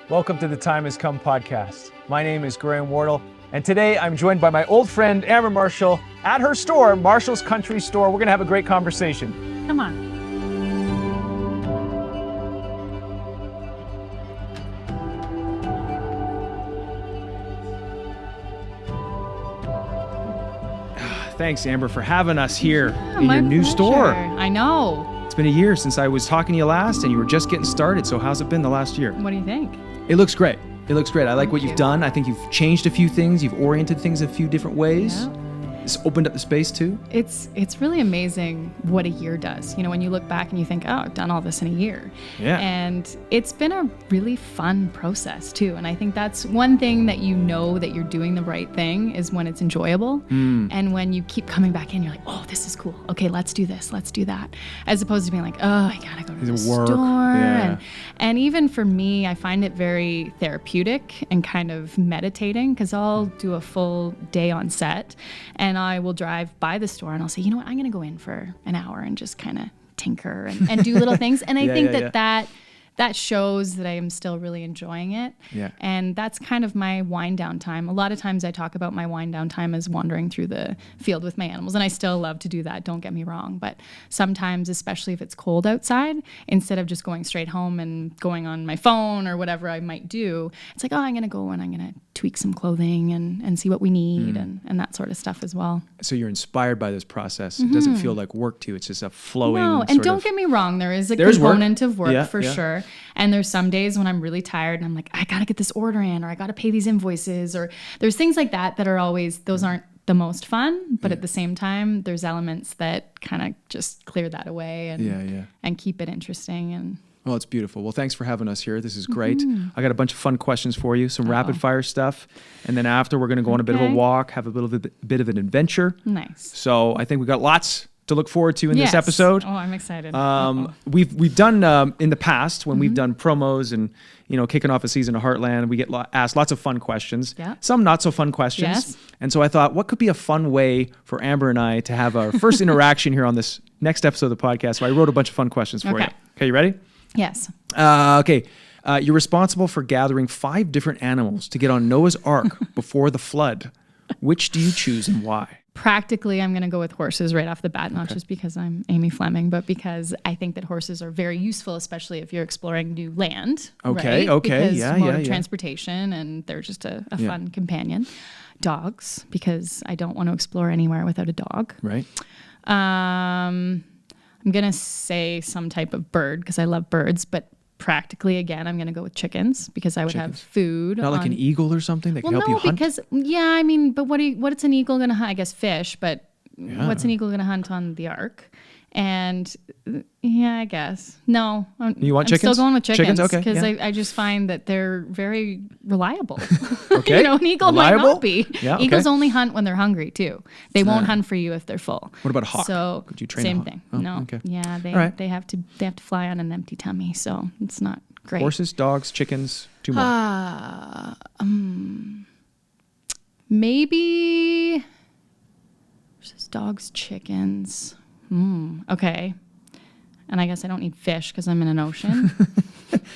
Welcome to the Time Has Come podcast. My name is Graham Wardle, and today I'm joined by my old friend Amber Marshall at her store, Marshall's Country Store. We're gonna have a great conversation. Come on. Thanks, Amber, for having us here in My your new pleasure. store. I know. It's been a year since I was talking to you last, and you were just getting started. So how's it been the last year? What do you think? It looks great. It looks great. I like what Thank you've you. done. I think you've changed a few things. You've oriented things a few different ways. Yeah. It's opened up the space too. It's really amazing what a year does. You know, when you look back and you think, oh, I've done all this in a year. Yeah. And it's been a really fun process too. And I think that's one thing that you know that you're doing the right thing is when it's enjoyable. And when you keep coming back in, you're like, oh, this is cool. Okay, let's do this. Let's do that. As opposed to being like, oh, I gotta go to the work. store. Yeah. And even for me, I find it very therapeutic and kind of meditating because I'll do a full day on set and I will drive by the store and I'll say, you know what, I'm going to go in for an hour and just kind of tinker and do little things. And I think that shows that I am still really enjoying it. Yeah. And that's kind of my wind down time. A lot of times I talk about my wind down time as wandering through the field with my animals. And I still love to do that, don't get me wrong. But sometimes, especially if it's cold outside, instead of just going straight home and going on my phone or whatever I might do, it's like, oh, I'm going to go and I'm going to tweak some clothing and see what we need and that sort of stuff as well. So you're inspired by this process. It doesn't feel like work to you. It's just a flowing No, and don't get me wrong, there's There's work. component of work Yeah, for yeah. sure. And there's some days when I'm really tired and I'm like, I gotta get this order in, or I gotta pay these invoices, or there's things like that that are always, those aren't the most fun, but at the same time, there's elements that kind of just clear that away and keep it interesting. And Well, it's beautiful. Well, thanks for having us here. This is great. I got a bunch of fun questions for you, some rapid fire stuff. And then after, we're going to go on a bit of a Okay. walk, have a bit of an adventure. nice. So I think we got lots to look forward to in Yes. this episode. Oh, I'm excited. We've done in the past when we've done promos and kicking off a season of Heartland, we get asked lots of fun questions. Yeah. Some not so fun questions. Yes. And so I thought, what could be a fun way for Amber and I to have our first interaction here on this next episode of the podcast? So I wrote a bunch of fun questions for you. Okay. Okay, you ready? Yes. Okay. You're responsible for gathering 5 different animals to get on Noah's Ark before the flood. Which do you choose and why? Practically, I'm going to go with horses right off the bat, not just because I'm Amy Fleming, but because I think that horses are very useful, especially if you're exploring new land. Okay, right? okay, Because yeah, mode yeah, of yeah. transportation, and they're just a fun companion. Dogs, because I don't want to explore anywhere without a dog. Right. I'm going to say some type of bird because I love birds, but practically, again, I'm going to go with chickens because I would have food. Not like an eagle or something that can help you hunt? Because, I mean, but what's an eagle going to hunt? I guess fish, but what's an eagle going to hunt on the ark? And I guess. No. You want I'm chickens? still going with chickens. Okay, Because yeah. I just find that they're very reliable. Okay. An eagle Reliable? might not be. Yeah, okay. Eagles only hunt when they're hungry, too. They won't hunt for you if they're full. What about a hawk? So, Could you train a same hawk? thing. Oh, No. okay. Yeah, All right. they have to fly on an empty tummy, so it's not great. Horses, dogs, chickens, 2 more. Maybe versus dogs, chickens. Okay. And I guess I don't need fish because I'm in an ocean.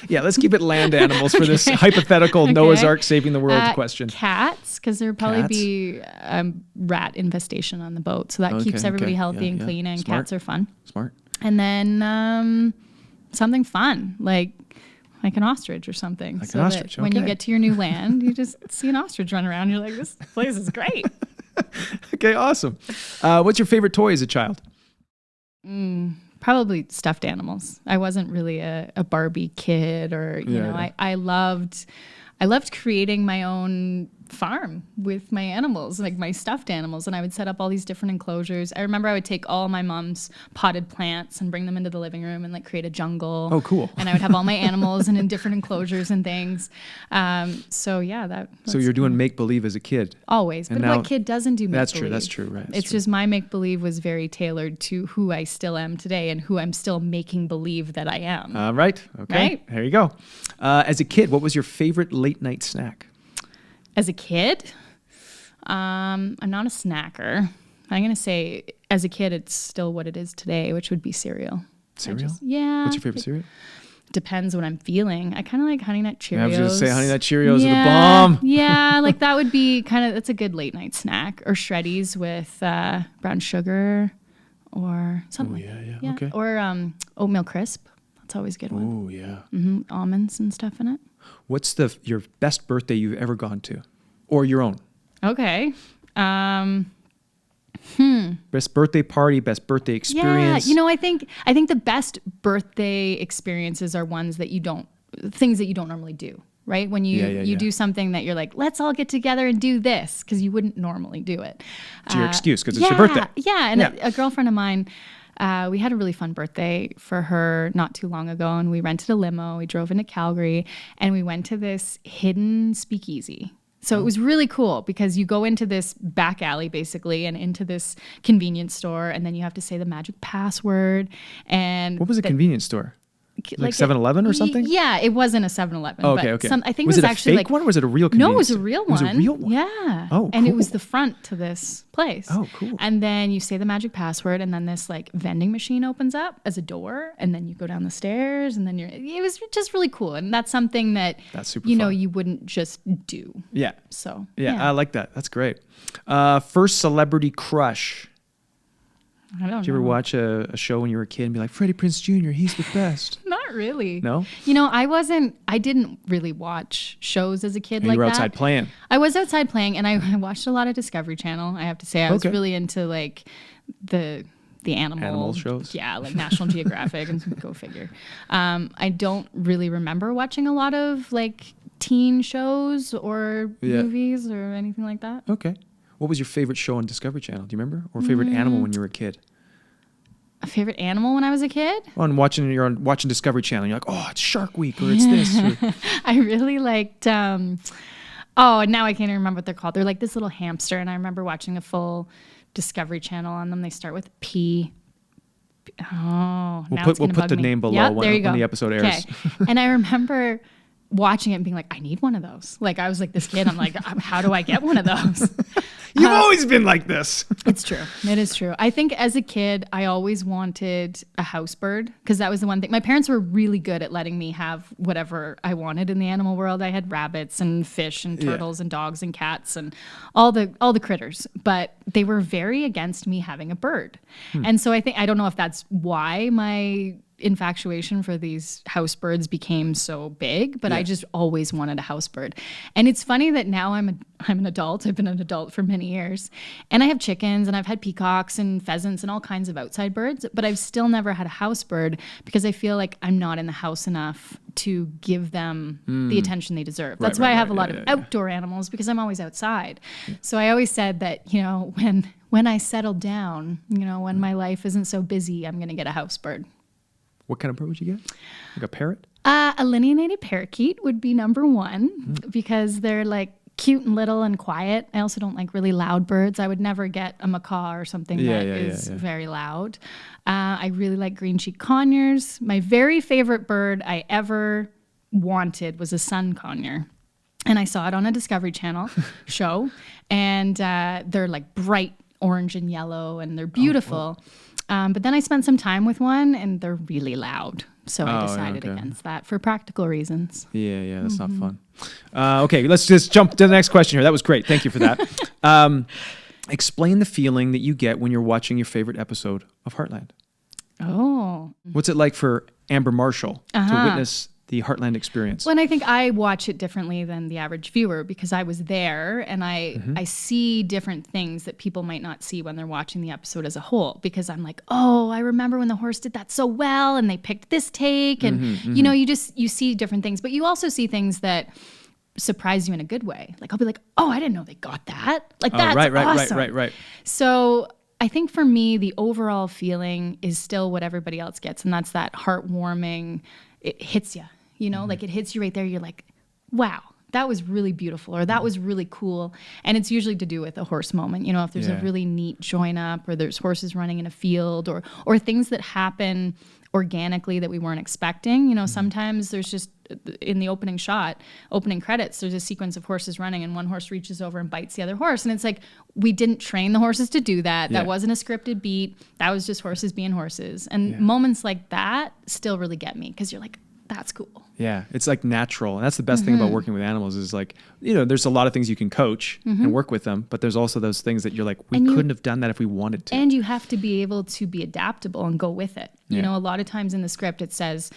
Yeah, let's keep it land animals for this hypothetical Noah's Ark saving the world question. Cats, because there would probably Cats? be rat infestation on the boat. So that Okay, keeps everybody okay. healthy Yeah, and yeah. clean, and Smart. cats are fun. Smart. And then something fun, like an ostrich or something. Like so an that ostrich, when you okay. get to your new land, you just see an ostrich run around. You're like, this place is great. Okay, awesome. What's your favorite toy as a child? Probably stuffed animals. I wasn't really a Barbie kid, or I loved creating my own farm with my animals, like my stuffed animals, and I would set up all these different enclosures. I remember I would take all my mom's potted plants and bring them into the living room and like create a jungle. Oh, cool. And I would have all my animals and in different enclosures and things. So you're doing make-believe as a kid. always. And But now- what kid doesn't do make-believe? That's true, right. It's just my make-believe was very tailored to who I still am today and who I'm still making believe that I am. Right. Okay. Right? There you go. As a kid, what was your favorite late-night snack? As a kid, I'm not a snacker. I'm going to say as a kid, it's still what it is today, which would be cereal. Cereal? Yeah. What's your favorite cereal? depends what I'm feeling. I kind of like Honey Nut Cheerios. I was going to say Honey Nut Cheerios are the bomb. Yeah, like that would be that's a good late night snack. Or Shreddies with brown sugar or something. Oh, yeah. Okay. Or oatmeal crisp. That's always a good one. Oh, yeah. Almonds and stuff in it. What's your best birthday you've ever gone to? Or your own? Okay. Best birthday party, best birthday experience. Yeah, I think the best birthday experiences are ones that things that you don't normally do, right? When you do something that you're like, let's all get together and do this, because you wouldn't normally do it. It's your excuse because it's your birthday. Yeah, and a girlfriend of mine, we had a really fun birthday for her not too long ago, and we rented a limo. We drove into Calgary, and we went to this hidden speakeasy. So it was really cool because you go into this back alley basically and into this convenience store, and then you have to say the magic password. And what was a convenience store? Like 7-Eleven or something? Yeah, it wasn't a 7-Eleven. Okay, okay. I think was it was a actually fake one or was it a real convenience? No, it was a real one. It was a real one? Yeah. Oh, And it cool. was the front to this place. Oh, cool. And then you say the magic password, and then this like vending machine opens up as a door, and then you go down the stairs, and then it was just really cool. And that's something that that's super fun. You wouldn't just do. Yeah. So yeah, I like that. That's great. First celebrity crush. I don't know. Did you ever watch a show when you were a kid and be like, Freddie Prinze Jr., he's the best? Not really. No? I didn't really watch shows as a kid like that. You were outside playing. I was outside playing, and I watched a lot of Discovery Channel, I have to say. I was really into like the animal shows. Yeah, like National Geographic, and go figure. I don't really remember watching a lot of like teen shows or movies or anything like that. Okay. What was your favorite show on Discovery Channel? Do you remember? Or favorite animal when you were a kid? A favorite animal when I was a kid? You're watching Discovery Channel. You're like, oh, it's Shark Week or it's this. Or... I really liked. Now I can't even remember what they're called. They're like this little hamster, and I remember watching a full Discovery Channel on them. They start with P. Oh, we'll put the name below when the episode airs. Okay. And I remember watching it and being like, I need one of those. Like I was like this kid. I'm like, how do I get one of those? You've always been like this. It's true. It is true. I think as a kid, I always wanted a house bird because that was the one thing. My parents were really good at letting me have whatever I wanted in the animal world. I had rabbits and fish and turtles and dogs and cats and all the critters, but they were very against me having a bird. And so I don't know if that's why my infatuation for these house birds became so big, but I just always wanted a house bird. And it's funny that now I'm an adult. I've been an adult for many years, and I have chickens and I've had peacocks and pheasants and all kinds of outside birds, but I've still never had a house bird because I feel like I'm not in the house enough to give them the attention they deserve. That's why I have a lot of outdoor animals because I'm always outside. So I always said that, when I settle down, when my life isn't so busy, I'm going to get a house bird. What kind of bird would you get? Like a parrot? A lineated parakeet would be number one because they're like cute and little and quiet. I also don't like really loud birds. I would never get a macaw or something that is very loud. I really like green cheek conures. My very favorite bird I ever wanted was a sun conure. And I saw it on a Discovery Channel show. And they're like bright orange and yellow and they're beautiful. But then I spent some time with one and they're really loud. So I decided against that for practical reasons. Yeah, that's not fun. Okay, let's just jump to the next question here. That was great. Thank you for that. Explain the feeling that you get when you're watching your favorite episode of Heartland. Oh. What's it like for Amber Marshall to witness the Heartland experience? Well, and I think I watch it differently than the average viewer because I was there and I see different things that people might not see when they're watching the episode as a whole because I'm like, oh, I remember when the horse did that so well and they picked this take and you see different things, but you also see things that surprise you in a good way. Like I'll be like, oh, I didn't know they got that. Like that's awesome. Right. So I think for me, the overall feeling is still what everybody else gets, and that's that heartwarming. It hits you, like it hits you right there. You're like, wow, that was really beautiful, or that was really cool. And it's usually to do with a horse moment. If there's a really neat join up, or there's horses running in a field, or things that happen organically that we weren't expecting. Sometimes there's just in the opening credits, there's a sequence of horses running and one horse reaches over and bites the other horse. And it's like, we didn't train the horses to do that. That wasn't a scripted beat. That was just horses being horses. And moments like that still really get me because you're like, that's cool. Yeah, it's like natural. And that's the best thing about working with animals is like, there's a lot of things you can coach and work with them, but there's also those things that you're like, we couldn't have done that if we wanted to. And you have to be able to be adaptable and go with it. You know, a lot of times in the script it says,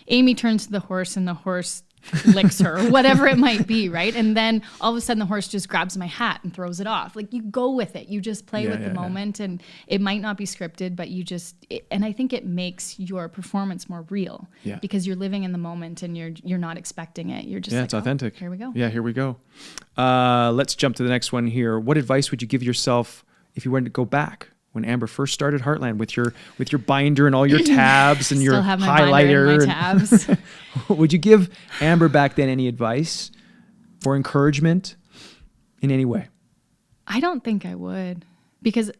Amy turns to the horse and the horse licks her, or whatever it might be, right? And then all of a sudden the horse just grabs my hat and throws it off. Like, you go with it. You just play with the moment, and it might not be scripted, but and I think it makes your performance more real because you're living in the moment and you're not expecting it. You're just it's authentic. Here we go. Yeah, here we go. Let's jump to the next one here. What advice would you give yourself if you were to go back when Amber first started Heartland with your binder and all your tabs and your Still have my highlighter binder and my tabs. Would you give Amber back then any advice or encouragement in any way? I don't think I would, because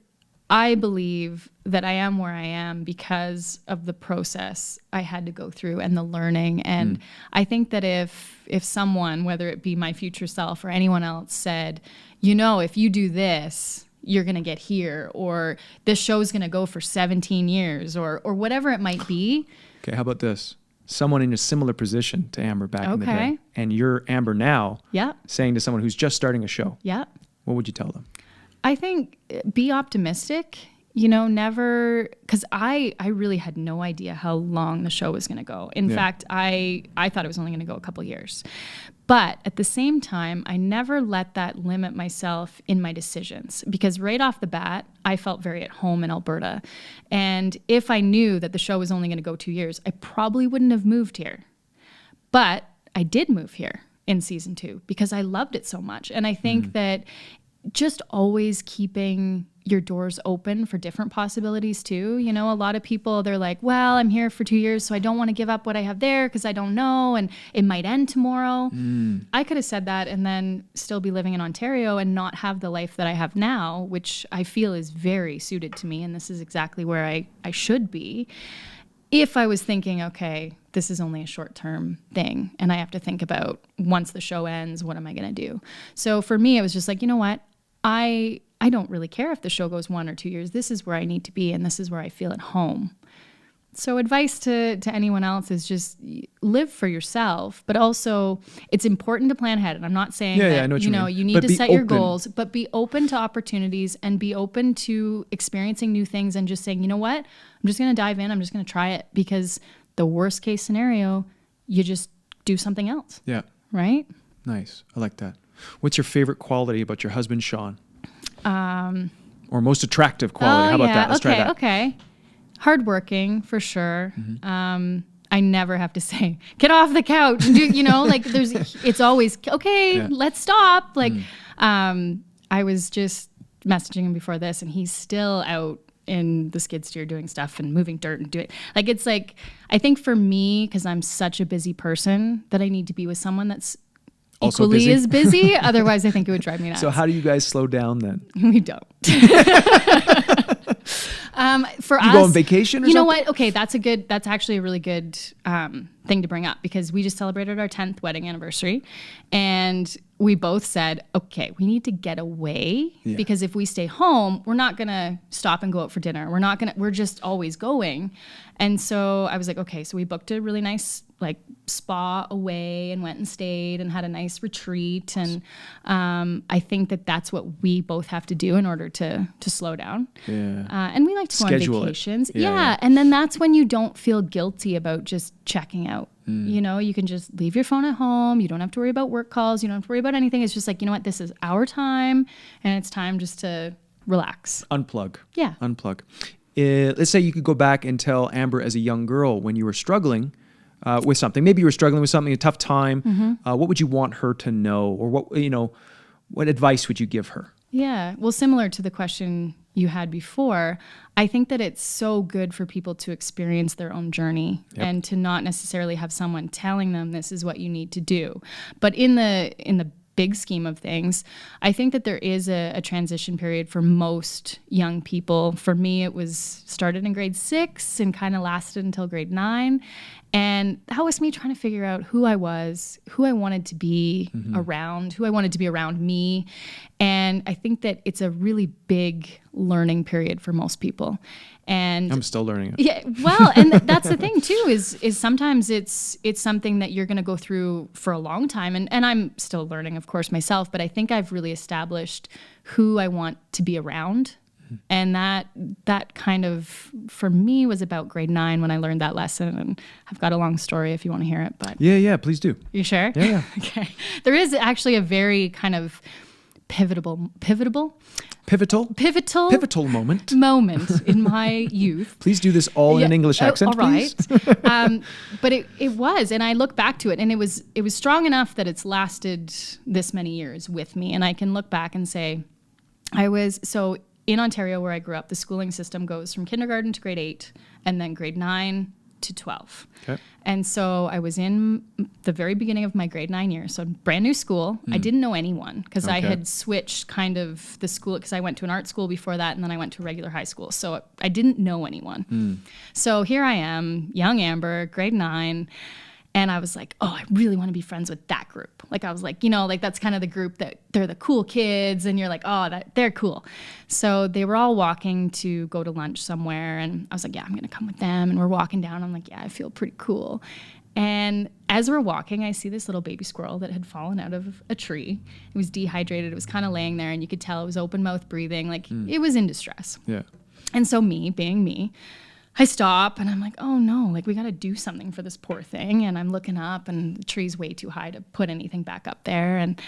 I believe that I am where I am because of the process I had to go through and the learning. And I think that if someone, whether it be my future self or anyone else, said, if you do this, you're going to get here, or this show's going to go for 17 years or whatever it might be. Okay, how about this? Someone in a similar position to Amber back in the day, and you're Amber now, saying to someone who's just starting a show, what would you tell them? I think be optimistic, never, because I really had no idea how long the show was going to go. In fact, I thought it was only going to go a couple years. But at the same time, I never let that limit myself in my decisions, because right off the bat, I felt very at home in Alberta. And if I knew that the show was only going to go 2 years, I probably wouldn't have moved here. But I did move here in season 2 because I loved it so much. And I think that just always keeping your doors open for different possibilities too. A lot of people, they're like, well, I'm here for 2 years, so I don't want to give up what I have there because I don't know, and it might end tomorrow. I could have said that and then still be living in Ontario and not have the life that I have now, which I feel is very suited to me, and this is exactly where I should be. If I was thinking, okay, this is only a short-term thing, and I have to think about once the show ends, what am I going to do? So for me, it was just like, you know what? I don't really care if the show goes 1 or 2 years. This is where I need to be, and this is where I feel at home. So advice to anyone else is just live for yourself, but also it's important to plan ahead. And I'm not saying that I know what you mean. You need to set your goals, but be open to opportunities and be open to experiencing new things and just saying, you know what? I'm just going to dive in. I'm just going to try it, because the worst case scenario, you just do something else. Yeah. Right? Nice. I like that. What's your favorite quality about your husband, Sean? Or most attractive quality? How about that? Let's try that. Okay. Hardworking, for sure. I never have to say, get off the couch and do, it's always, okay, let's stop. I was just messaging him before this, and he's still out in the skid steer doing stuff and moving dirt and doing, I think for me, because I'm such a busy person, that I need to be with someone that's also equally busy? as busy. Otherwise, I think it would drive me nuts. So how do you guys slow down then? We don't. For us, you go on vacation or something? You know something? what? Okay, that's actually a really good thing to bring up, because we just celebrated our 10th wedding anniversary, and we both said, okay, we need to get away, because if we stay home, we're not going to stop and go out for dinner. We're just always going. And so I was like, okay, so we booked a really nice spa away and went and stayed and had a nice retreat. And I think that's what we both have to do in order to slow down. Yeah. And we like to go on vacations. Yeah. And then that's when you don't feel guilty about just checking out. You can just leave your phone at home. You don't have to worry about work calls. You don't have to worry about anything. It's just like, you know what, this is our time, and it's time just to relax. Unplug. Yeah. Unplug. Let's say you could go back and tell Amber as a young girl when you were struggling with something. Maybe you were struggling with something, a tough time. What would you want her to know? Or what advice would you give her? Yeah. Well, similar to the question you had before, I think that it's so good for people to experience their own journey and to not necessarily have someone telling them this is what you need to do. But in the big scheme of things, I think that there is a transition period for most young people. For me, it was started in grade 6 and kind of lasted until grade 9. And that was me trying to figure out who I was, who I wanted to be around, who I wanted to be around me. And I think that it's a really big learning period for most people. And I'm still learning it. yeah, well, and that's the thing too, is sometimes it's something that you're going to go through for a long time. And I'm still learning, of course, myself, but I think I've really established who I want to be around. And that kind of, for me, was about grade 9 when I learned that lesson. And I've got a long story if you want to hear it, but Yeah, please do. you sure? Yeah. Okay. There is actually a very kind of pivotal moment in my youth. Please do this all in an English accent, all right. please. But it was, and I look back to it, and it was strong enough that it's lasted this many years with me. And I can look back and say, so in Ontario, where I grew up, the schooling system goes from kindergarten to grade 8, and then grade 9 to 12. Okay. And so I was in the very beginning of my grade 9 year, so brand new school. I didn't know anyone because I had switched kind of the school, because I went to an art school before that, and then I went to a regular high school. So I didn't know anyone. So here I am, young Amber, grade 9. And I was like, oh, I really want to be friends with that group. Like, I was like, like that's kind of the group that they're the cool kids. And you're like, oh, they're cool. So they were all walking to go to lunch somewhere. And I was like, yeah, I'm going to come with them. And we're walking down. I'm like, yeah, I feel pretty cool. And as we're walking, I see this little baby squirrel that had fallen out of a tree. It was dehydrated. It was kind of laying there. And you could tell it was open mouth breathing. Like, it was in distress. Yeah. And so me, being me, I stop and I'm like, oh no, like we got to do something for this poor thing. And I'm looking up and the tree's way too high to put anything back up there. And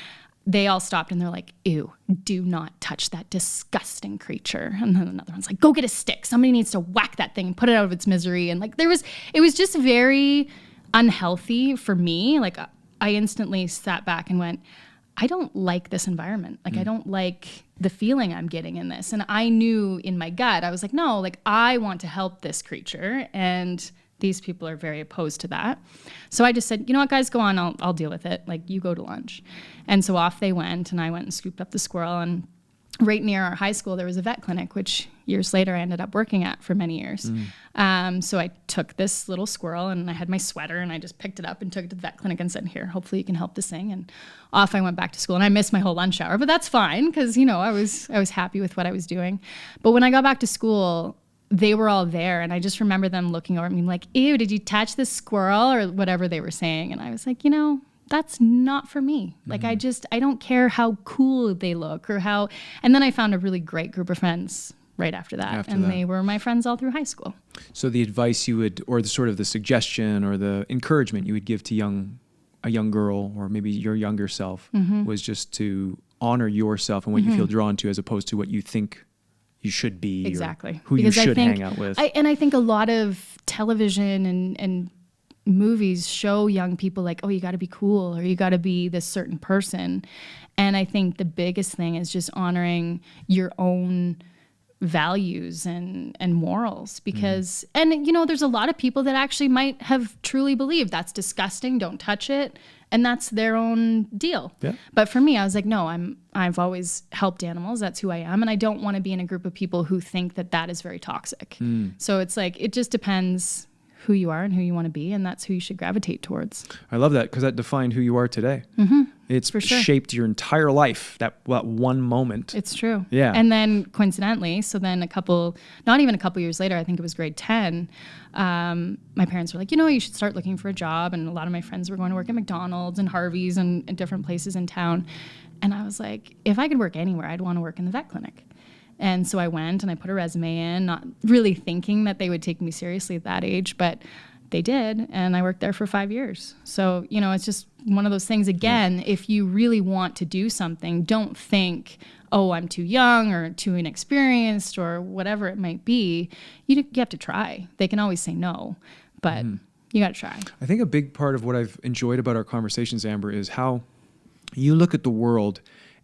they all stopped and they're like, ew, do not touch that disgusting creature. And then another one's like, go get a stick. Somebody needs to whack that thing and put it out of its misery. And like it was just very unhealthy for me. Like I instantly sat back and went, I don't like this environment. Like I don't like the feeling I'm getting in this. And I knew in my gut, I was like, no, like I want to help this creature. And these people are very opposed to that. So I just said, you know what, guys, go on. I'll deal with it. Like you go to lunch. And so off they went, and I went and scooped up the squirrel. And right near our high school, there was a vet clinic, which years later I ended up working at for many years. So I took this little squirrel, and I had my sweater, and I just picked it up and took it to the vet clinic and said, here, hopefully you can help this thing. And off I went back to school, and I missed my whole lunch hour, but that's fine because, I was happy with what I was doing. But when I got back to school, they were all there, and I just remember them looking over at me like, ew, did you touch this squirrel, or whatever they were saying? And I was like, that's not for me. Like, I don't care how cool they look or how, and then I found a really great group of friends right after that. They were my friends all through high school. So the advice you would, or the sort of the suggestion or the encouragement you would give to a young girl, or maybe your younger self, was just to honor yourself and what you feel drawn to, as opposed to what you think you should be. Exactly. Or who because you should hang out with. I think a lot of television and movies show young people like, oh, you got to be cool, or you got to be this certain person. And I think the biggest thing is just honoring your own values and morals, because and there's a lot of people that actually might have truly believed that's disgusting, don't touch it, and that's their own deal. But for me, I was like, no, I've always helped animals, that's who I am, and I don't want to be in a group of people who think that is very toxic. So it's like, it just depends who you are and who you want to be, and that's who you should gravitate towards. I love that, because that defined who you are today. It's for sure shaped your entire life, that one moment. It's true. Yeah. And then coincidentally, so then not even a couple years later, I think it was grade 10, my parents were like, you should start looking for a job. And a lot of my friends were going to work at McDonald's and Harvey's and different places in town. And I was like, if I could work anywhere, I'd want to work in the vet clinic. And so I went and I put a resume in, not really thinking that they would take me seriously at that age, but they did. And I worked there for 5 years. So, it's just one of those things. Again, if you really want to do something, don't think, oh, I'm too young or too inexperienced or whatever it might be. You have to try. They can always say no, but you got to try. I think a big part of what I've enjoyed about our conversations, Amber, is how you look at the world.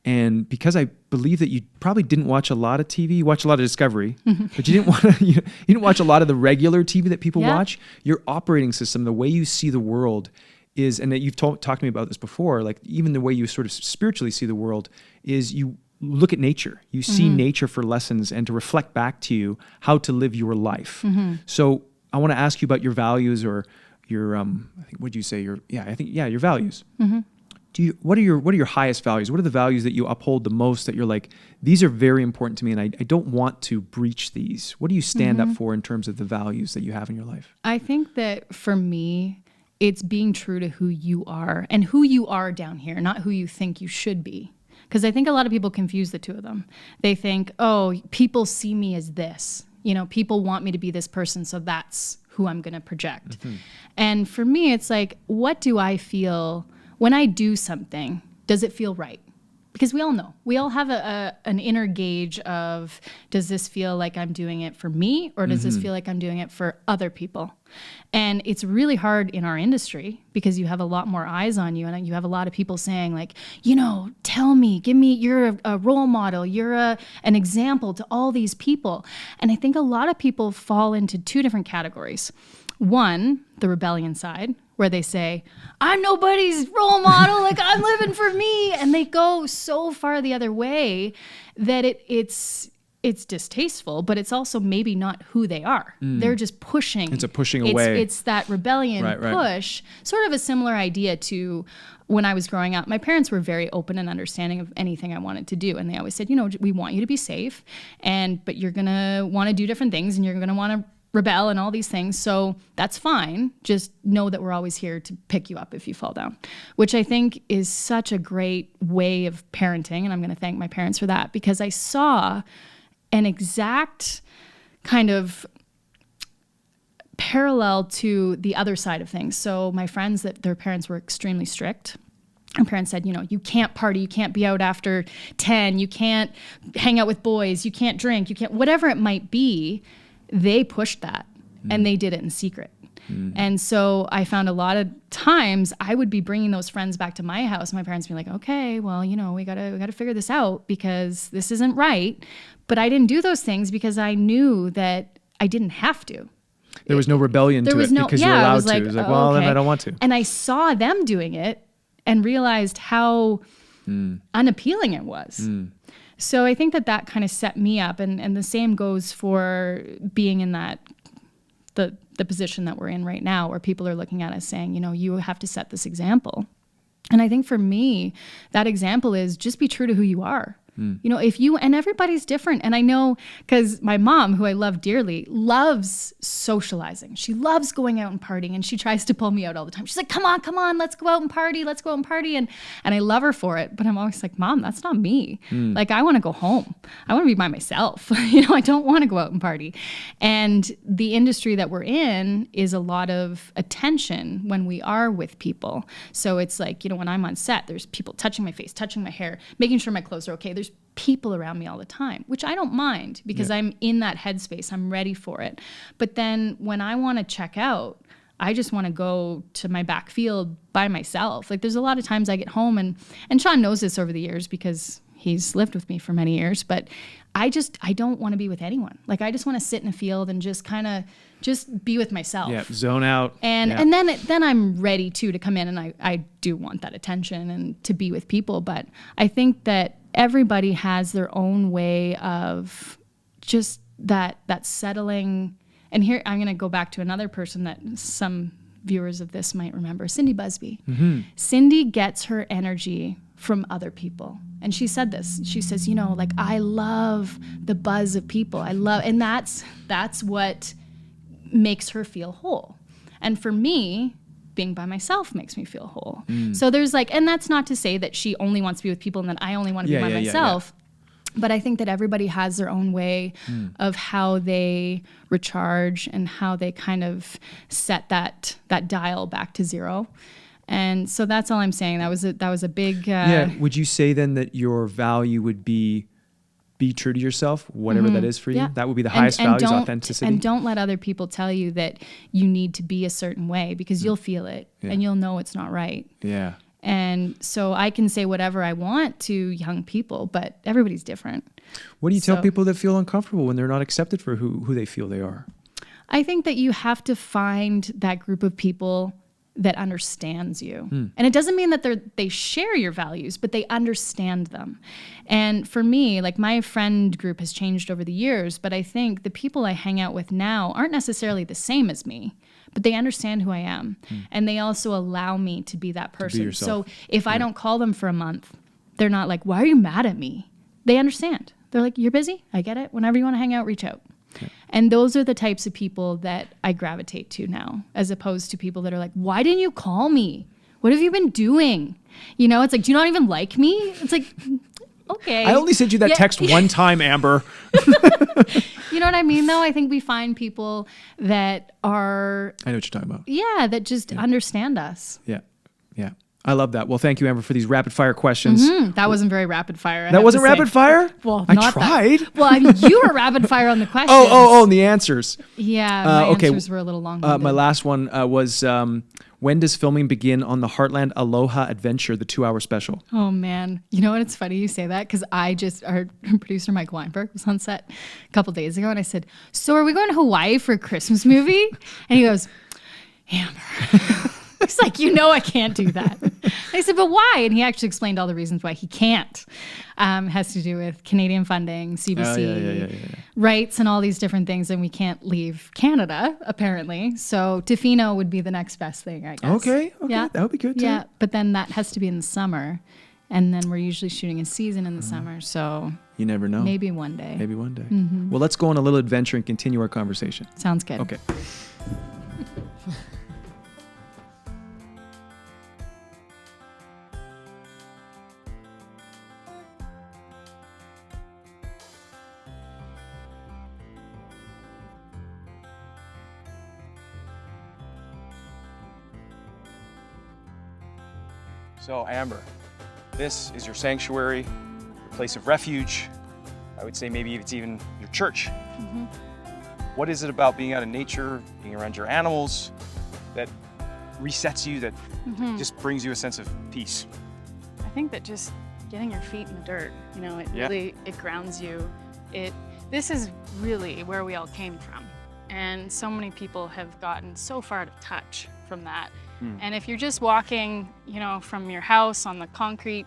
And because I believe that you probably didn't watch a lot of TV, you watched a lot of Discovery, but you didn't watch a lot of the regular TV that people watch. Your operating system, the way you see the world is, and that you've talked to me about this before, like even the way you sort of spiritually see the world is you look at nature. You see nature for lessons and to reflect back to you how to live your life. So I want to ask you about your values, or your, I think, what'd you say? Your values. what are your highest values? What are the values that you uphold the most, that you're like, these are very important to me and I don't want to breach these? What do you stand up for in terms of the values that you have in your life? I think that for me, it's being true to who you are and who you are down here, not who you think you should be. Because I think a lot of people confuse the two of them. They think, oh, people see me as this. People want me to be this person, so that's who I'm going to project. Mm-hmm. And for me, it's like, what do I feel when I do something? Does it feel right? Because we all know. We all have an inner gauge of, does this feel like I'm doing it for me, or does this feel like I'm doing it for other people? And it's really hard in our industry because you have a lot more eyes on you, and you have a lot of people saying like, tell me, you're a role model, you're an example to all these people. And I think a lot of people fall into two different categories. One, the rebellion side, where they say, I'm nobody's role model, like I'm living for me. And they go so far the other way that it's distasteful, but it's also maybe not who they are. They're just pushing. It's a pushing away. It's that rebellion push, sort of a similar idea to when I was growing up. My parents were very open and understanding of anything I wanted to do. And they always said, we want you to be safe, but you're going to want to do different things and you're going to want to rebel and all these things. So that's fine. Just know that we're always here to pick you up if you fall down, which I think is such a great way of parenting. And I'm going to thank my parents for that, because I saw an exact kind of parallel to the other side of things. So my friends, that their parents were extremely strict. My parents said, you can't party, you can't be out after 10, you can't hang out with boys, you can't drink, you can't, whatever it might be. They pushed that and they did it in secret. And so I found a lot of times I would be bringing those friends back to my house. My parents would be like, okay, well, we gotta figure this out because this isn't right. But I didn't do those things because I knew that I didn't have to. There was no rebellion to it because you're allowed to. It was like, well, then I don't want to. And I saw them doing it and realized how unappealing it was. So I think that kind of set me up, and the same goes for being in the position that we're in right now, where people are looking at us saying, you have to set this example. And I think for me, that example is just be true to who you are. If you, and everybody's different. And I know, because my mom, who I love dearly, loves socializing. She loves going out and partying, and she tries to pull me out all the time. She's like, come on, let's go out and party. And I love her for it. But I'm always like, Mom, that's not me. Like, I want to go home. I want to be by myself. I don't want to go out and party. And the industry that we're in is a lot of attention when we are with people. So it's like, when I'm on set, there's people touching my face, touching my hair, making sure my clothes are okay. There's people around me all the time, which I don't mind because I'm in that headspace. I'm ready for it. But then when I want to check out, I just want to go to my backfield by myself. Like, there's a lot of times I get home, and Sean knows this over the years because he's lived with me for many years, but I don't want to be with anyone. Like, I just want to sit in a field and just kind of just be with myself. Yeah, zone out. And then I'm ready to come in, and I do want that attention and to be with people. But I think that everybody has their own way of just that settling. And here I'm going to go back to another person that some viewers of this might remember, Cindy Busby. Cindy gets her energy from other people. And she said this. She says, I love the buzz of people. And that's what makes her feel whole. And for me, being by myself makes me feel whole. So there's and that's not to say that she only wants to be with people and that I only want to be by myself. But I think that everybody has their own way of how they recharge and how they kind of set that dial back to zero. And so that's all I'm saying. That was a big... Would you say then that your value would be true to yourself, whatever that is for you? That would be the highest value, is authenticity. And don't let other people tell you that you need to be a certain way, because you'll feel it and you'll know it's not right. Yeah. And so I can say whatever I want to young people, but everybody's different. What do you tell people that feel uncomfortable when they're not accepted for who they feel they are? I think that you have to find that group of people that understands you. And it doesn't mean that they share your values, but they understand them. And for me, my friend group has changed over the years, but I think the people I hang out with now aren't necessarily the same as me, but they understand who I am. And they also allow me to be that person. yourself. So if I don't call them for a month, they're not like, why are you mad at me? They understand. They're like, you're busy. I get it. Whenever you want to hang out, reach out. Okay. And those are the types of people that I gravitate to now, as opposed to people that are like, why didn't you call me? What have you been doing? You know, it's like, do you not even like me? It's like, okay. I only sent you that text one time, Amber. You know what I mean, though? I think we find people that are... I know what you're talking about. Yeah, that just understand us. Yeah. Yeah. I love that. Well, thank you, Amber, for these rapid fire questions. That wasn't very rapid fire. That wasn't rapid fire? Well, I tried. Well, I mean, you were rapid fire on the questions. And the answers. Yeah, my answers were a little long. My last one was, when does filming begin on the Heartland Aloha Adventure, the 2-hour special? Oh, man. You know what? It's funny you say that because our producer, Mike Weinberg, was on set a couple days ago. And I said, so are we going to Hawaii for a Christmas movie? And he goes, Amber. He's like, I can't do that. I said, but why? And he actually explained all the reasons why he can't. Has to do with Canadian funding, CBC, rights, and all these different things. And we can't leave Canada, apparently. So Tofino would be the next best thing, I guess. Okay. Yeah. That would be good, too. Yeah, but then that has to be in the summer. And then we're usually shooting a season in the summer. So you never know. Maybe one day. Mm-hmm. Well, let's go on a little adventure and continue our conversation. Sounds good. Okay. So, Amber, this is your sanctuary, your place of refuge. I would say maybe it's even your church. Mm-hmm. What is it about being out in nature, being around your animals, that resets you, that just brings you a sense of peace? I think that just getting your feet in the dirt, it really, it grounds you. This is really where we all came from. And so many people have gotten so far out of touch from that. And if you're just walking, from your house on the concrete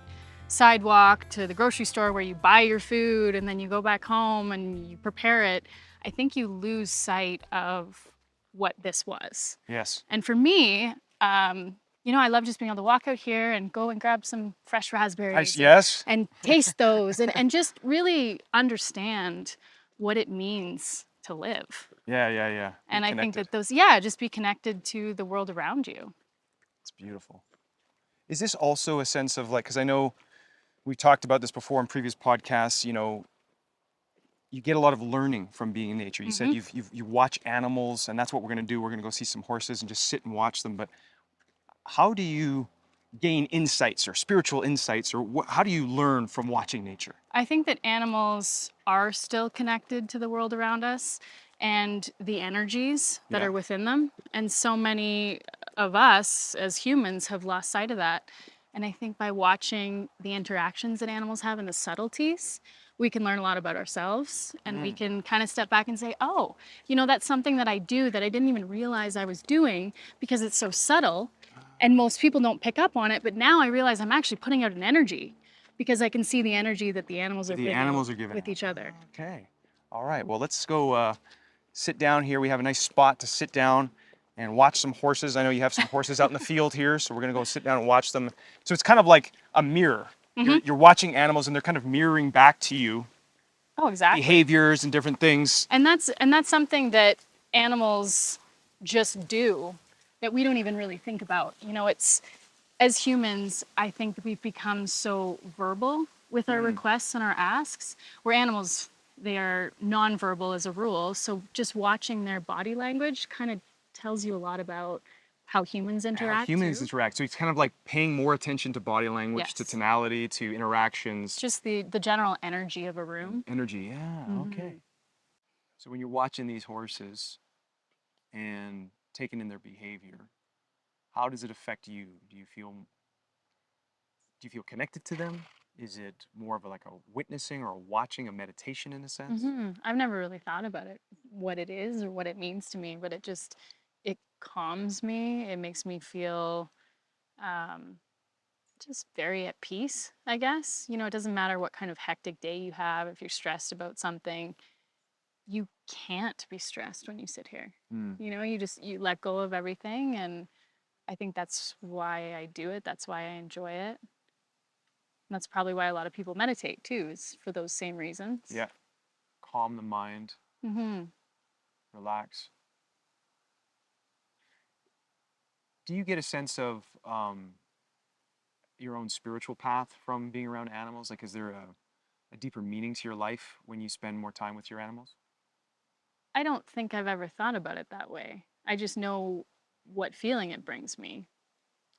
sidewalk to the grocery store where you buy your food and then you go back home and you prepare it, I think you lose sight of what this was. Yes. And for me, I love just being able to walk out here and go and grab some fresh raspberries. Yes. And taste those and just really understand what it means to live. Yeah. And I think that just be connected to the world around you. It's beautiful. Is this also a sense of because I know we talked about this before in previous podcasts, you get a lot of learning from being in nature. You said you watch animals, and that's what we're going to do. We're going to go see some horses and just sit and watch them. But how do you gain insights or spiritual insights, or how do you learn from watching nature? I think that animals are still connected to the world around us and the energies that are within them. And so many of us as humans have lost sight of that. And I think by watching the interactions that animals have and the subtleties, we can learn a lot about ourselves, and we can kind of step back and say, oh, that's something that I do that I didn't even realize I was doing because it's so subtle and most people don't pick up on it. But now I realize I'm actually putting out an energy because I can see the energy that the animals are giving with each other. Okay. All right. Well, let's go sit down here. We have a nice spot to sit down and watch some horses. I know you have some horses out in the field here, so we're going to go sit down and watch them. So it's kind of like a mirror. You're watching animals, and they're kind of mirroring back to you. Oh, exactly. Behaviors and different things. And that's something that animals just do that we don't even really think about. It's as humans, I think that we've become so verbal with our requests and our asks, where animals, they are nonverbal as a rule. So just watching their body language kind of tells you a lot about how humans interact. So it's kind of like paying more attention to body language, to tonality, to interactions. Just the general energy of a room. Energy, okay. So when you're watching these horses and taking in their behavior, how does it affect you? Do you feel connected to them? Is it more of a witnessing or a watching, a meditation in a sense? I've never really thought about it, what it is or what it means to me, but it calms me. It makes me feel just very at peace, I guess. It doesn't matter what kind of hectic day you have. If you're stressed about something, you can't be stressed when you sit here. Mm. You know, you let go of everything, and I think that's why I do it. That's why I enjoy it. And that's probably why a lot of people meditate too, is for those same reasons. Yeah. Calm the mind, Mm-hmm. relax. Do you get a sense of your own spiritual path from being around animals? Like, is there a deeper meaning to your life when you spend more time with your animals? I don't think I've ever thought about it that way. I just know what feeling it brings me.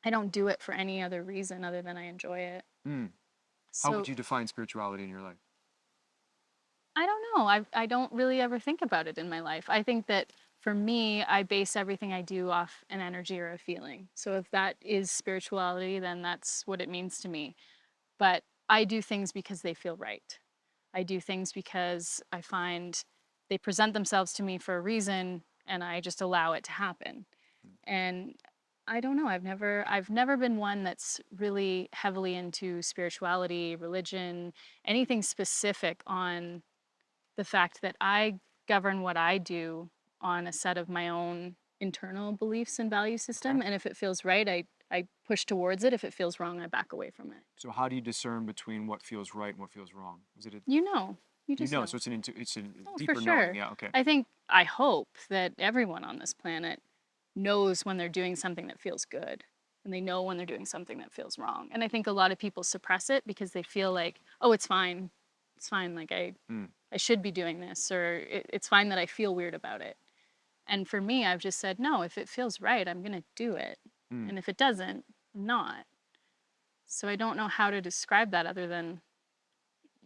I don't do it for any other reason other than I enjoy it. Mm. How So would you define spirituality in your life? I don't know. I don't really ever think about it in my life. I think that for me, I base everything I do off an energy or a feeling. So if that is spirituality, then that's what it means to me. But I do things because they feel right. I do things because I find they present themselves to me for a reason, and I just allow it to happen. And I don't know, I've never been one that's really heavily into spirituality, religion, anything specific on the fact that I govern what I do on a set of my own internal beliefs and value system. Okay. And if it feels right, I push towards it. If it feels wrong, I back away from it. So how do you discern between what feels right and what feels wrong? Is it a, You know, you you just know? know. So it's a Oh, for deeper knowing. sure. Yeah. Okay. I hope that everyone on this planet knows when they're doing something that feels good, and they know when they're doing something that feels wrong. And I think a lot of people suppress it because they feel like, oh, it's fine. It's fine. Like Mm. I should be doing this, or it's fine that I feel weird about it. And for me, I've just said, no, if it feels right, I'm going to do it. Mm. And if it doesn't, I'm not. So I don't know how to describe that other than,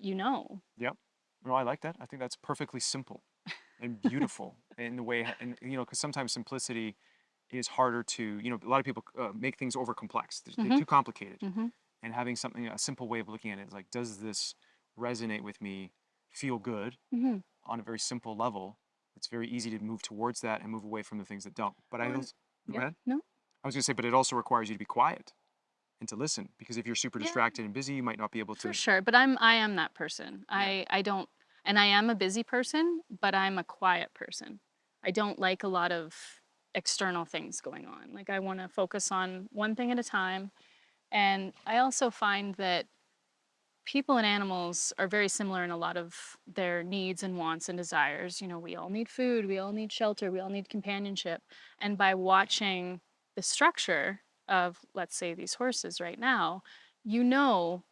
you know. Yep. No, I like that. I think that's perfectly simple and beautiful in the way, and because sometimes simplicity is harder to, a lot of people make things over complex. They're Mm-hmm. too complicated. Mm-hmm. And having something, a simple way of looking at it is like, does this resonate with me, feel good Mm-hmm. on a very simple level? It's very easy to move towards that and move away from the things that don't. But I Well, also, go yeah. ahead. No. I was going to say, but it also requires you to be quiet and to listen, because if you're super Yeah. distracted and busy, you might not be able to. For sure, but I am that person. Yeah. I don't, and I am a busy person, but I'm a quiet person. I don't like a lot of external things going on. Like I want to focus on one thing at a time. And I also find that people and animals are very similar in a lot of their needs and wants and desires. You know, we all need food, we all need shelter, we all need companionship. And by watching the structure of, let's say, these horses right now, you know,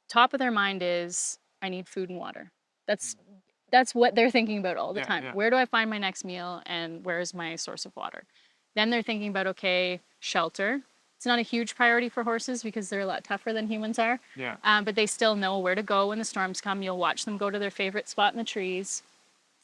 top of their mind is, I need food and water. That's that's what they're thinking about all the Yeah, time. yeah. Where do I find my next meal, and where is my source of water? Then they're thinking about, okay, shelter. It's not a huge priority for horses because they're a lot tougher than humans are. Yeah. But they still know where to go when the storms come. You'll watch them go to their favorite spot in the trees.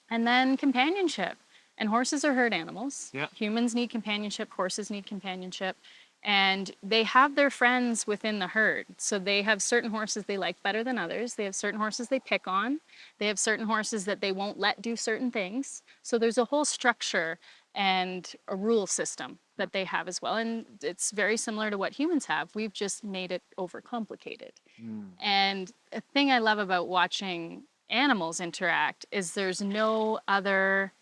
And then companionship. And horses are herd animals. Yeah. Humans need companionship, horses need companionship. And they have their friends within the herd. So they have certain horses they like better than others. They have certain horses they pick on. They have certain horses that they won't let do certain things. So there's a whole structure and a rule system that they have as well. And it's very similar to what humans have. We've just made it overcomplicated. Mm. And a thing I love about watching animals interact is there's no other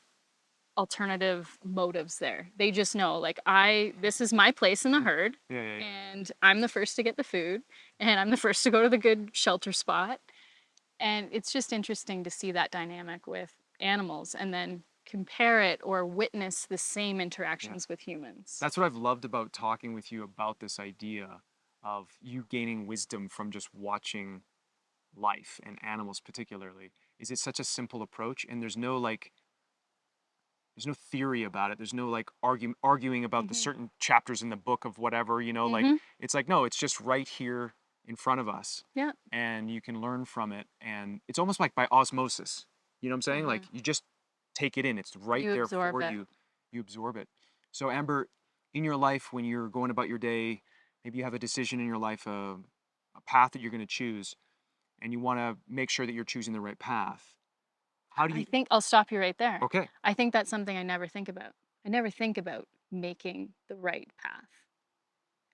alternative motives there. They just know, like, this is my place in the herd, Yeah, yeah, yeah. and I'm the first to get the food, and I'm the first to go to the good shelter spot. And it's just interesting to see that dynamic with animals and then compare it or witness the same interactions with humans. That's what I've loved about talking with you about this idea of you gaining wisdom from just watching life and animals particularly. Is it's such a simple approach, and there's no theory about it. There's no like arguing about the certain chapters in the book of whatever, like it's like, no, it's just right here in front of us. Yeah. And you can learn from it, and it's almost like by osmosis. You know what I'm saying? Like you just take it in. It's right You there absorb for it. you. You absorb it. So Amber, in your life when you're going about your day, maybe you have a decision in your life, a path that you're going to choose, and you want to make sure that you're choosing the right path. How do I you think I'll stop you right there. Okay. I think that's something I never think about. I never think about making the right path.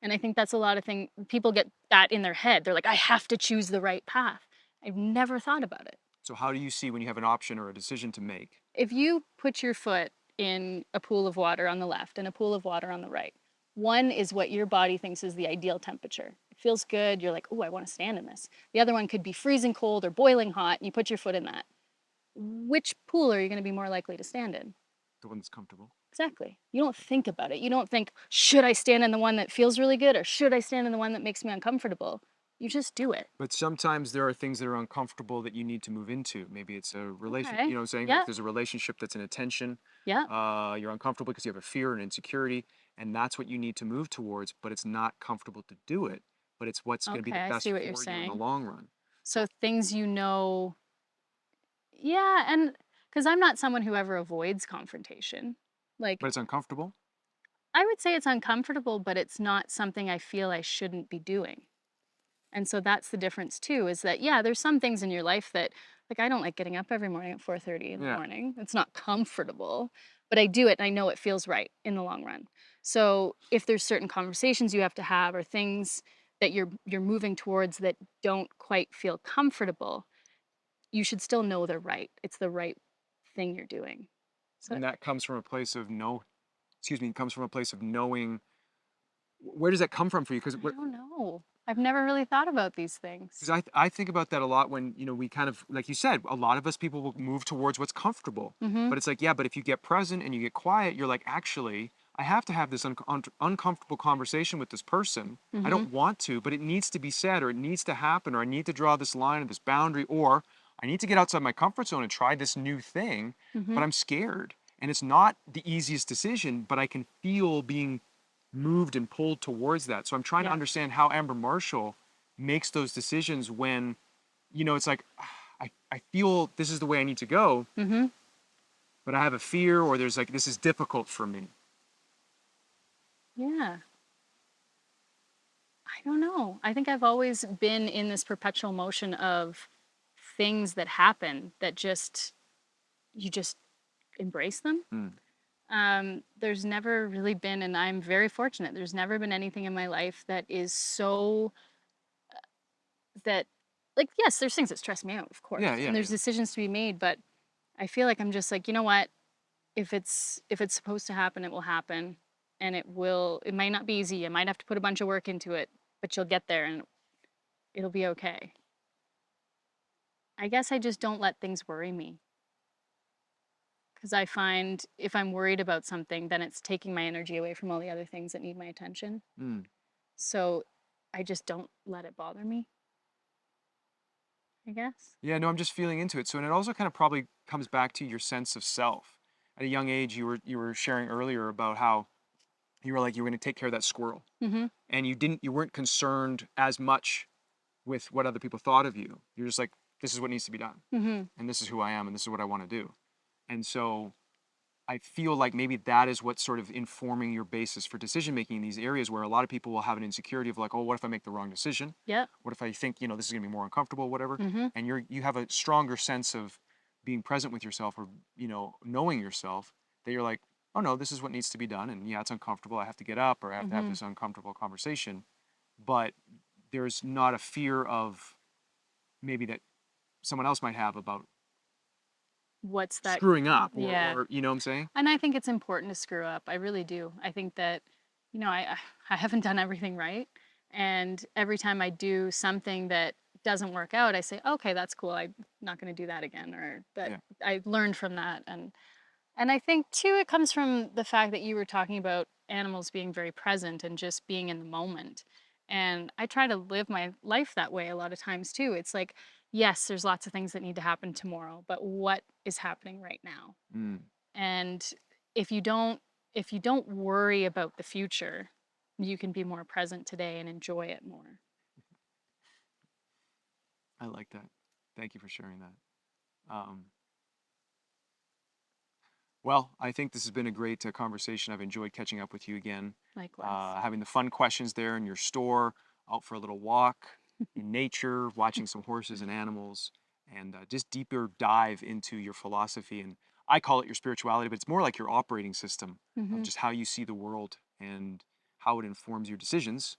And I think that's a lot of people get that in their head. They're like, I have to choose the right path. I've never thought about it. So how do you see when you have an option or a decision to make? If you put your foot in a pool of water on the left and a pool of water on the right, one is what your body thinks is the ideal temperature. It feels good. You're like, oh, I want to stand in this. The other one could be freezing cold or boiling hot, and you put your foot in that. Which pool are you going to be more likely to stand in? The one that's comfortable. Exactly. You don't think about it. You don't think, should I stand in the one that feels really good or should I stand in the one that makes me uncomfortable? You just do it. But sometimes there are things that are uncomfortable that you need to move into. Maybe it's a relation, Okay. you know what I'm saying? Yeah. Like there's a relationship that's in a tension. Yeah. You're uncomfortable because you have a fear and insecurity, and that's what you need to move towards, but it's not comfortable to do it, but it's what's going to be Okay. the I best see for what you're you in the saying. long run. So things you know, yeah. And because I'm not someone who ever avoids confrontation. Like, But it's uncomfortable. I would say it's uncomfortable, but it's not something I feel I shouldn't be doing. And so that's the difference too, is that, yeah, there's some things in your life that, like, I don't like getting up every morning at 4:30 in the Yeah. morning. It's not comfortable, but I do it and I know it feels right in the long run. So if there's certain conversations you have to have or things that you're moving towards that don't quite feel comfortable, you should still know they're right. It's the right thing you're doing. So And that comes from a place of comes from a place of knowing. Where does that come from for you? I don't know. I've never really thought about these things. Because I think about that a lot when, we kind of, like you said, a lot of us people will move towards what's comfortable. Mm-hmm. But it's like, yeah, but if you get present and you get quiet, you're like, actually, I have to have this uncomfortable conversation with this person. Mm-hmm. I don't want to, but it needs to be said, or it needs to happen, or I need to draw this line or this boundary, or I need to get outside my comfort zone and try this new thing, Mm-hmm. but I'm scared. And it's not the easiest decision, but I can feel being moved and pulled towards that. So I'm trying to Yeah. understand how Amber Marshall makes those decisions when, it's like, I feel this is the way I need to go, Mm-hmm. but I have a fear, or there's like, this is difficult for me. Yeah. I don't know. I think I've always been in this perpetual motion of things that happen that you just embrace them. There's never really been, and I'm very fortunate, there's never been anything in my life that is so, that, like, yes, there's things that stress me out, of course. Yeah, yeah, And there's yeah. decisions to be made, but I feel like I'm just like, you know what? If it's supposed to happen, it will happen. And it might not be easy. You might have to put a bunch of work into it, but you'll get there and it'll be okay. I guess I just don't let things worry me. Because I find if I'm worried about something, then it's taking my energy away from all the other things that need my attention. Mm. So I just don't let it bother me, I guess. Yeah, no, I'm just feeling into it. So, and it also kind of probably comes back to your sense of self. At a young age, you were sharing earlier about how you were like you were going to take care of that squirrel, Mm-hmm. and you weren't concerned as much with what other people thought of you. You're just like, this is what needs to be done, Mm-hmm. and this is who I am, and this is what I want to do. And so I feel like maybe that is what's sort of informing your basis for decision making in these areas where a lot of people will have an insecurity of like, oh, what if I make the wrong decision? Yeah. What if I think, this is going to be more uncomfortable, whatever? Mm-hmm. And you have a stronger sense of being present with yourself, or, knowing yourself, that you're like, oh no, this is what needs to be done. And yeah, it's uncomfortable. I have to get up, or I have to have Mm-hmm. this uncomfortable conversation. But there's not a fear of maybe that someone else might have about What's that? screwing up, Yeah. or you know what I'm saying? And I think it's important to screw up. I really do. I think that, I haven't done everything right. And every time I do something that doesn't work out, I say, okay, that's cool. I'm not going to do that again. Or that Yeah. I learned from that. And I think too, it comes from the fact that you were talking about animals being very present and just being in the moment. And I try to live my life that way a lot of times too. It's like, yes, there's lots of things that need to happen tomorrow, but what is happening right now? Mm. And if you don't worry about the future, you can be more present today and enjoy it more. I like that. Thank you for sharing that. Well, I think this has been a great conversation. I've enjoyed catching up with you again. Likewise. Having the fun questions there in your store, out for a little walk in nature, watching some horses and animals, and just deeper dive into your philosophy. And I call it your spirituality, but it's more like your operating system of just how you see the world and how it informs your decisions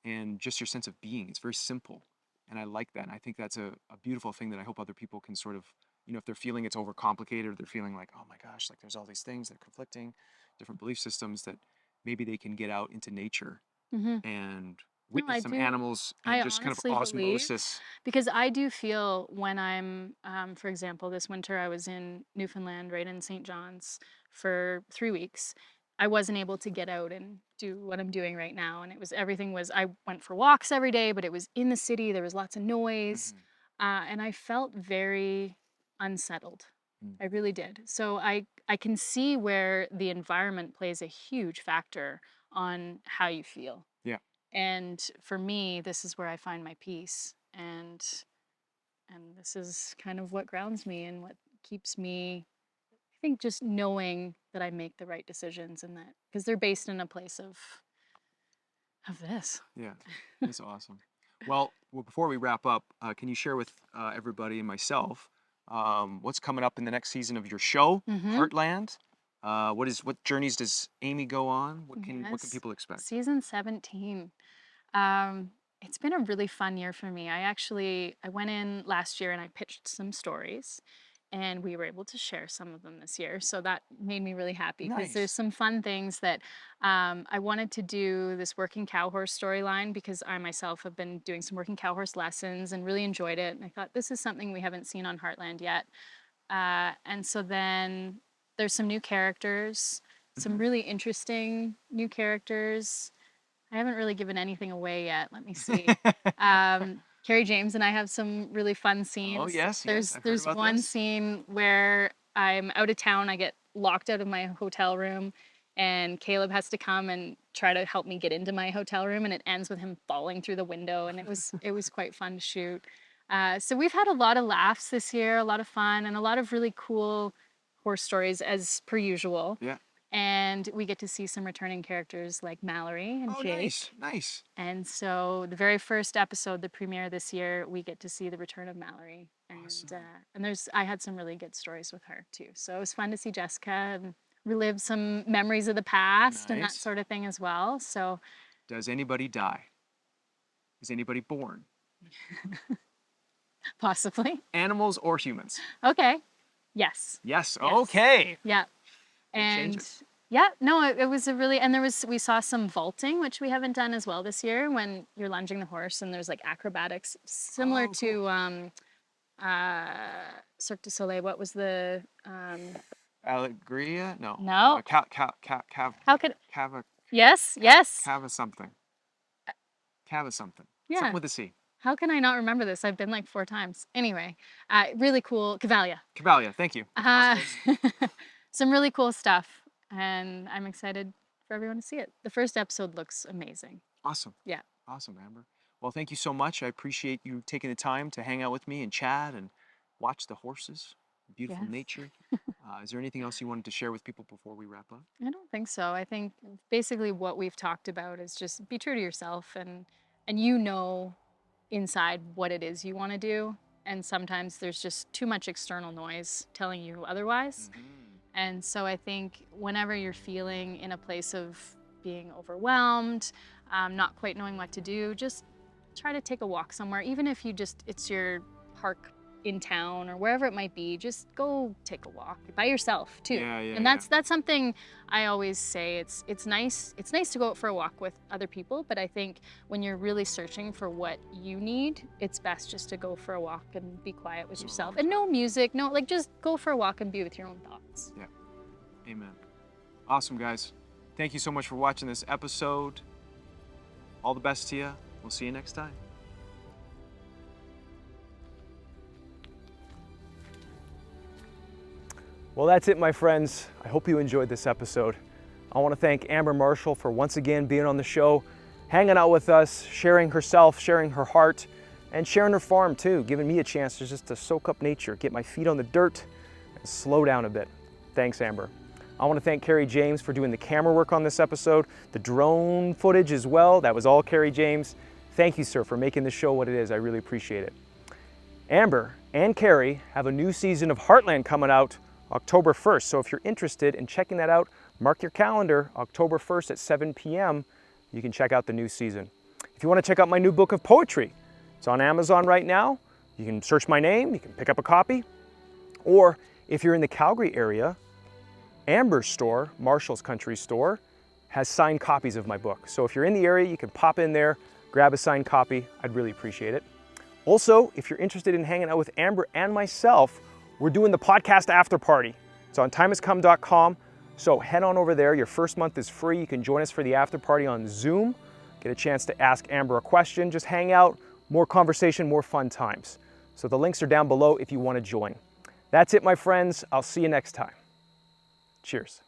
and just your sense of being. It's very simple. And I like that. And I think that's a beautiful thing that I hope other people can sort of, if they're feeling it's overcomplicated, or they're feeling like, oh my gosh, like there's all these things that are conflicting, different belief systems, that maybe they can get out into nature and witness I some do. animals I and just kind of honestly believe, osmosis. because I do feel when I'm, for example, this winter I was in Newfoundland, right in St. John's for 3 weeks. I wasn't able to get out and do what I'm doing right now. And I went for walks every day, but it was in the city. There was lots of noise. And I felt very unsettled. I really did. So I can see where the environment plays a huge factor on how you feel. Yeah. And for me, this is where I find my peace. And this is kind of what grounds me and what keeps me, I think, just knowing that I make the right decisions, and that because they're based in a place of this. Yeah, that's awesome. Well, before we wrap up, can you share with everybody and myself what's coming up in the next season of your show, Heartland? What journeys does Amy go on? What can people expect? Season 17. It's been a really fun year for me. I went in last year and I pitched some stories, and we were able to share some of them this year. So that made me really happy, because there's Nice. some fun things that I wanted to do this working cow horse storyline, because I myself have been doing some working cow horse lessons and really enjoyed it. And I thought, this is something we haven't seen on Heartland yet. And so then there's some new characters, some really interesting new characters. I haven't really given anything away yet. Let me see. Carrie James and I have some really fun scenes. Oh, yes, There's I've heard about one this. scene where I'm out of town. I get locked out of my hotel room, and Caleb has to come and try to help me get into my hotel room, and it ends with him falling through the window, and it was quite fun to shoot. So we've had a lot of laughs this year, a lot of fun, and a lot of really cool horse stories, as per usual. Yeah. And we get to see some returning characters like Mallory and Oh, Jake. nice. And so the very first episode, the premiere this year, we get to see the return of Mallory. And Awesome. and I had some really good stories with her too. So it was fun to see Jessica and relive some memories of the past and that Nice. sort of thing as well. So Does anybody die? Is anybody born? possibly. Animals or humans? Okay. Yes. Yes. Yes. Okay. Yeah. We'll change And it. yeah, no, it was we saw some vaulting, which we haven't done as well this year, when you're lunging the horse and there's like acrobatics similar Oh, to Cirque du Soleil. What was the Alegria? No. No. How could Cava yes something. Cava something. Yeah. Something with a C. How can I not remember this? I've been like 4 times. Anyway, really cool. Cavalia. Cavalia, thank you. Some really cool stuff, and I'm excited for everyone to see it. The first episode looks amazing. Awesome. Yeah. Awesome, Amber. Well, thank you so much. I appreciate you taking the time to hang out with me and chat and watch the horses, beautiful Yes. nature. Is there anything else you wanted to share with people before we wrap up? I don't think so. I think basically what we've talked about is just be true to yourself, and you know inside what it is you want to do. And sometimes there's just too much external noise telling you otherwise. And so I think whenever you're feeling in a place of being overwhelmed, not quite knowing what to do, just try to take a walk somewhere. Even if it's your park in town or wherever it might be, just go take a walk by yourself too. Yeah, and that's something I always say. It's nice to go out for a walk with other people, but I think when you're really searching for what you need, it's best just to go for a walk and be quiet with yourself. And no music, just go for a walk and be with your own thoughts. Yeah. Amen. Awesome, guys. Thank you so much for watching this episode. All the best to you. We'll see you next time. Well, that's it, my friends. I hope you enjoyed this episode. I want to thank Amber Marshall for once again being on the show, hanging out with us, sharing herself, sharing her heart, and sharing her farm too, giving me a chance to soak up nature, get my feet on the dirt, and slow down a bit. Thanks, Amber. I want to thank Carrie James for doing the camera work on this episode, the drone footage as well. That was all Carrie James. Thank you, sir, for making this show what it is. I really appreciate it. Amber and Carrie have a new season of Heartland coming out October 1st. So if you're interested in checking that out, mark your calendar, October 1st at 7 p.m. You can check out the new season. If you want to check out my new book of poetry, It's on Amazon right now. You can search my name, you can pick up a copy. Or if you're in the Calgary area, Amber's store, Marshall's Country Store, has signed copies of my book. So if you're in the area, you can pop in there, grab a signed copy. I'd really appreciate it. Also, if you're interested in hanging out with Amber and myself, we're doing the podcast after party. It's on timehascome.com. So head on over there. Your first month is free. You can join us for the after party on Zoom. Get a chance to ask Amber a question. Just hang out, more conversation, more fun times. So the links are down below if you want to join. That's it, my friends. I'll see you next time. Cheers.